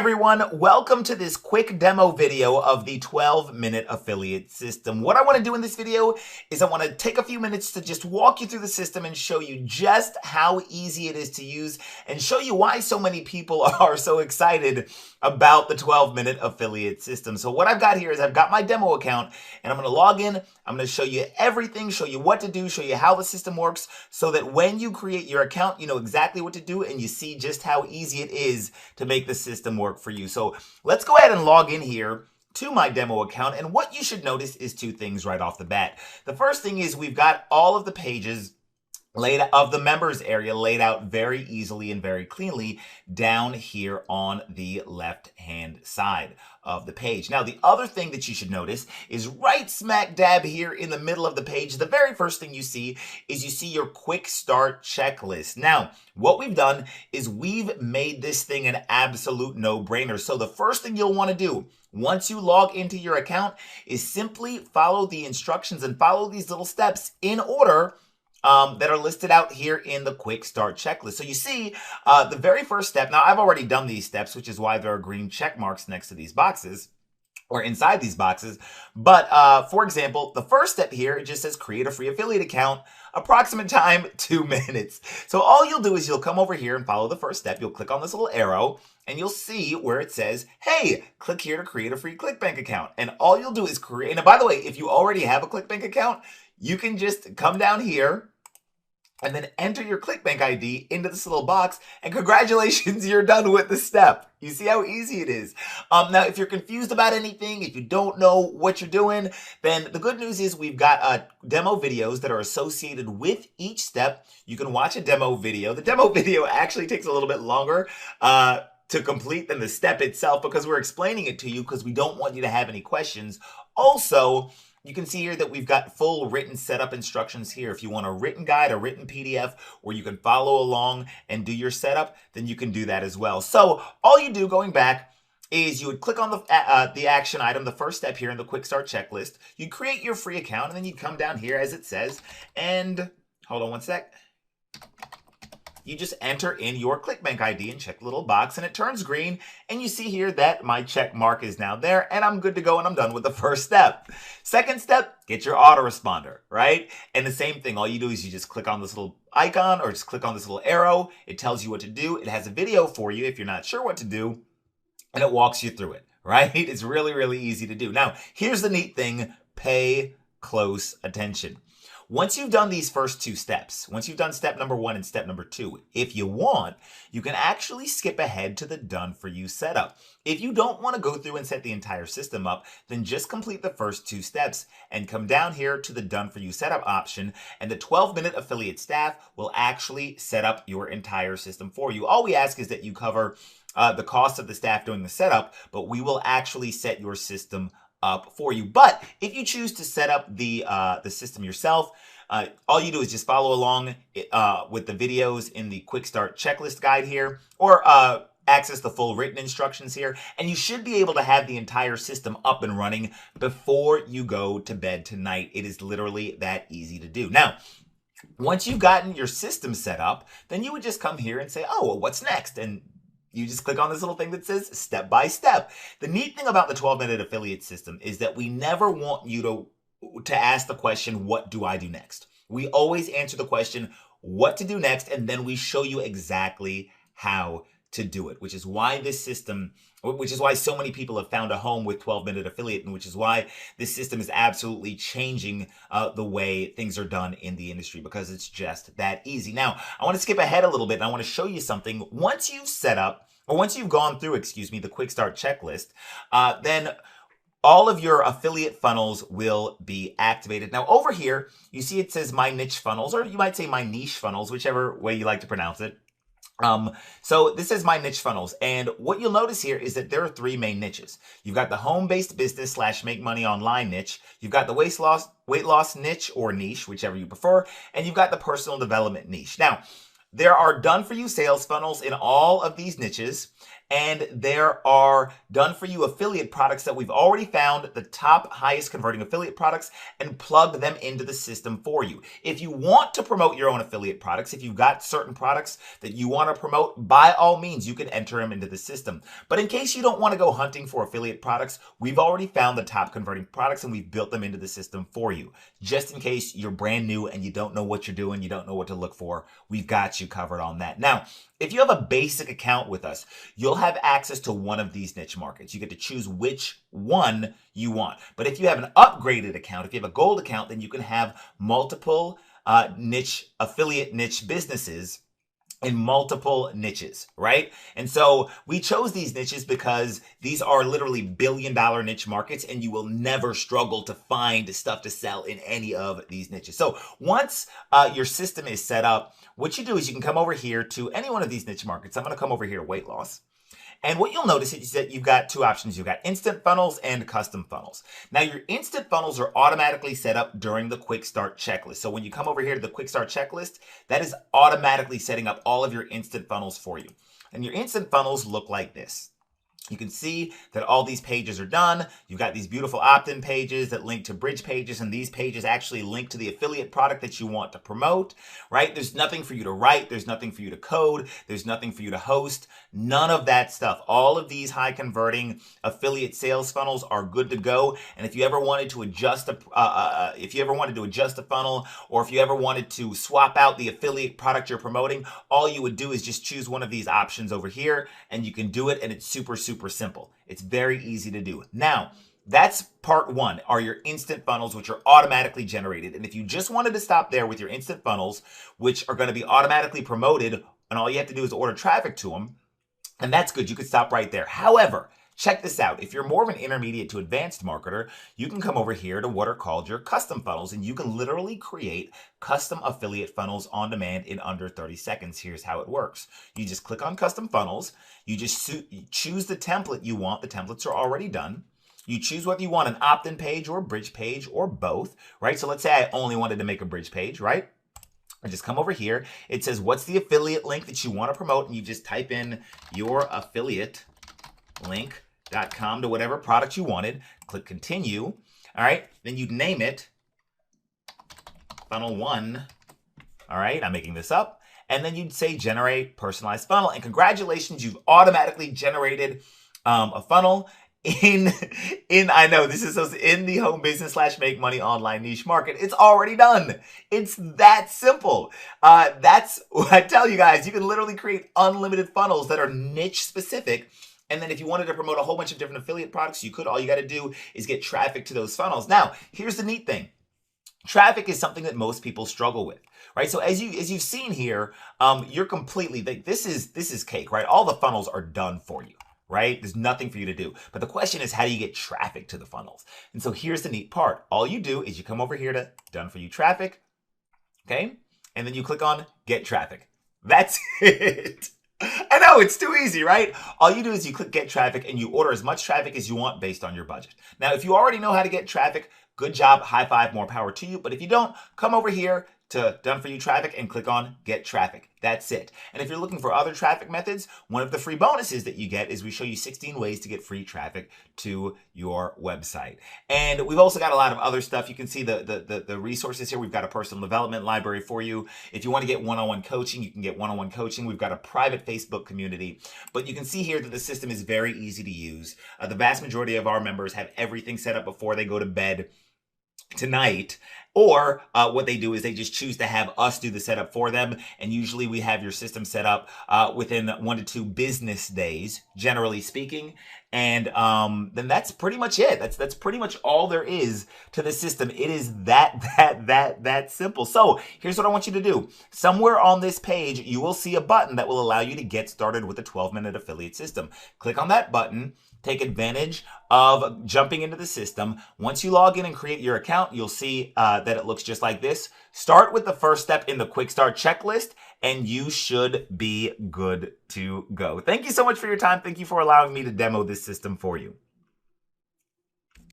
everyone, welcome to this quick demo video of the 12-minute affiliate system. What I want to do in this video is I want to take a few minutes to just walk you through the system and show you just how easy it is to use and show you why so many people are so excited about the 12-minute affiliate system. So what I've got here is I've got my demo account and I'm going to log in. I'm going to show you everything, show you what to do, show you how the system works so that when you create your account, you know exactly what to do and you see just how easy it is to make the system work for you. So let's go ahead and log in here to my demo account. And what you should notice is two things right off the bat. The first thing is we've got all of the pages laid out of the members area laid out very easily and very cleanly down here on the left hand side of the page. Now, the other thing that you should notice is right smack dab here in the middle of the page, the very first thing you see is you see your quick start checklist. Now, what we've done is we've made this thing an absolute no-brainer. So the first thing you'll want to do once you log into your account is simply follow the instructions and follow these little steps in order that are listed out here in the quick start checklist. So you see the very first step. Now, I've already done these steps, which is why there are green check marks next to these boxes or inside these boxes. But for example, the first step here, it just says create a free affiliate account, approximate time 2 minutes. So all you'll do is you'll come over here and follow the first step. You'll click on this little arrow and you'll see where it says, hey, click here to create a free ClickBank account. And all you'll do is create, and by the way, if you already have a ClickBank account, you can just come down here and then enter your ClickBank ID into this little box, and congratulations, you're done with the step. You see how easy it is. Now, if you're confused about anything, if you don't know what you're doing, then the good news is we've got demo videos that are associated with each step. You can watch a demo video. The demo video actually takes a little bit longer to complete than the step itself because we're explaining it to you because we don't want you to have any questions. Also, you can see here that we've got full written setup instructions here. If you want a written guide, a written PDF, where you can follow along and do your setup, then you can do that as well. So all you do going back is you would click on the action item, the first step here in the quick start checklist. You create your free account and then you come down here as it says, and hold on one sec. You just enter in your ClickBank ID and check the little box and it turns green. And you see here that my check mark is now there and I'm good to go and I'm done with the first step. Second step, get your autoresponder, right? And the same thing, all you do is you just click on this little icon or just click on this little arrow. It tells you what to do. It has a video for you if you're not sure what to do and it walks you through it, right? It's really, really easy to do. Now, here's the neat thing, pay close attention. Once you've done these first two steps, once you've done step number 1 and step number 2, if you want, you can actually skip ahead to the done for you setup. If you don't want to go through and set the entire system up, then just complete the first 2 steps and come down here to the done for you setup option and the 12-minute affiliate staff will actually set up your entire system for you. All we ask is that you cover the cost of the staff doing the setup, but we will actually set your system up for you. But if you choose to set up the system yourself, all you do is just follow along with the videos in the quick start checklist guide here, or access the full written instructions here, and you should be able to have the entire system up and running before you go to bed tonight. It is literally that easy to do. Now, once you've gotten your system set up, then you would just come here and say, oh, well, what's next? And you just click on this little thing that says step by step. The neat thing about the 12-minute affiliate system is that we never want you to ask the question, what do I do next? We always answer the question, what to do next, and then we show you exactly how to do it, which is why this system, which is why so many people have found a home with 12-minute affiliate, and which is why this system is absolutely changing the way things are done in the industry, because it's just that easy. Now, I want to skip ahead a little bit and I want to show you something. Once you've set up, or once you've gone through, the quick start checklist, then all of your affiliate funnels will be activated. Now over here, you see it says my niche funnels, or you might say my niche funnels, whichever way you like to pronounce it. So this is my niche funnels. And what you'll notice here is that there are 3 main niches. You've got the home-based business / make money online niche. You've got the weight loss niche or niche, whichever you prefer. And you've got the personal development niche. Now, there are done for you sales funnels in all of these niches. and there are done for you affiliate products that we've already found the top highest converting affiliate products and plugged them into the system for you. If you want to promote your own affiliate products, if you've got certain products that you want to promote, by all means, you can enter them into the system. But in case you don't want to go hunting for affiliate products, we've already found the top converting products and we've built them into the system for you. Just in case you're brand new and you don't know what you're doing, you don't know what to look for, we've got you covered on that. Now, if you have a basic account with us, you'll have access to one of these niche markets. You get to choose which one you want. But if you have an upgraded account, if you have a gold account, then you can have multiple affiliate niche businesses in multiple niches, right? And so we chose these niches because these are literally billion-dollar niche markets and you will never struggle to find stuff to sell in any of these niches. So once your system is set up, what you do is you can come over here to any one of these niche markets. I'm going to come over here to weight loss. And what you'll notice is that you've got two options. You've got instant funnels and custom funnels. Now, your instant funnels are automatically set up during the quick start checklist. So when you come over here to the quick start checklist, that is automatically setting up all of your instant funnels for you. And your instant funnels look like this. You can see that all these pages are done. You've got these beautiful opt-in pages that link to bridge pages, and these pages actually link to the affiliate product that you want to promote, right? There's nothing for you to write. There's nothing for you to code. There's nothing for you to host. None of that stuff. All of these high converting affiliate sales funnels are good to go. And if you ever wanted to adjust a funnel, or if you ever wanted to swap out the affiliate product you're promoting, all you would do is just choose one of these options over here, and you can do it, and it's super simple. It's very easy to do. Now, that's part one, are your instant funnels, which are automatically generated. And if you just wanted to stop there with your instant funnels, which are going to be automatically promoted, and all you have to do is order traffic to them, and that's good. You could stop right there. However, check this out. If you're more of an intermediate to advanced marketer, you can come over here to what are called your custom funnels, and you can literally create custom affiliate funnels on demand in under 30 seconds. Here's how it works. You just click on custom funnels. You just choose the template you want. The templates are already done. You choose whether you want an opt-in page or a bridge page or both, right? So let's say I only wanted to make a bridge page, right? I just come over here. It says, what's the affiliate link that you want to promote? And you just type in your affiliate link.com to whatever product you wanted. Click continue. All right. Then you'd name it funnel 1. All right. I'm making this up. And then you'd say generate personalized funnel. And congratulations, you've automatically generated a funnel I know this is in the home business / make money online niche market. It's already done. It's that simple. That's what I tell you guys. You can literally create unlimited funnels that are niche specific. And then if you wanted to promote a whole bunch of different affiliate products, you could. All you got to do is get traffic to those funnels. Now, here's the neat thing. Traffic is something that most people struggle with, right? So as you've seen here, you're completely, this is cake, right? All the funnels are done for you, right? There's nothing for you to do. But the question is, how do you get traffic to the funnels? And so here's the neat part. All you do is you come over here to done for you traffic, okay? And then you click on get traffic. That's it. I know, it's too easy, right? All you do is you click get traffic and you order as much traffic as you want based on your budget. Now, if you already know how to get traffic, good job, high five, more power to you. But if you don't, come over here to done for you traffic and click on get traffic. That's it. And if you're looking for other traffic methods, one of the free bonuses that you get is we show you 16 ways to get free traffic to your website. And we've also got a lot of other stuff. You can see the resources here. We've got a personal development library for you. If you want to get one-on-one coaching, you can get one-on-one coaching. We've got a private Facebook community. But you can see here that the system is very easy to use. The vast majority of our members have everything set up before they go to bed tonight, or what they do is they just choose to have us do the setup for them. And usually we have your system set up within 1 to 2 business days, generally speaking. And then that's pretty much it. That's pretty much all there is to the system. It is that simple. So here's what I want you to do. Somewhere on this page, you will see a button that will allow you to get started with the 12-minute affiliate system. Click on that button. Take advantage of jumping into the system. Once you log in and create your account, you'll see that it looks just like this. Start with the first step in the quick start checklist, and you should be good to go. Thank you so much for your time. Thank you for allowing me to demo this system for you.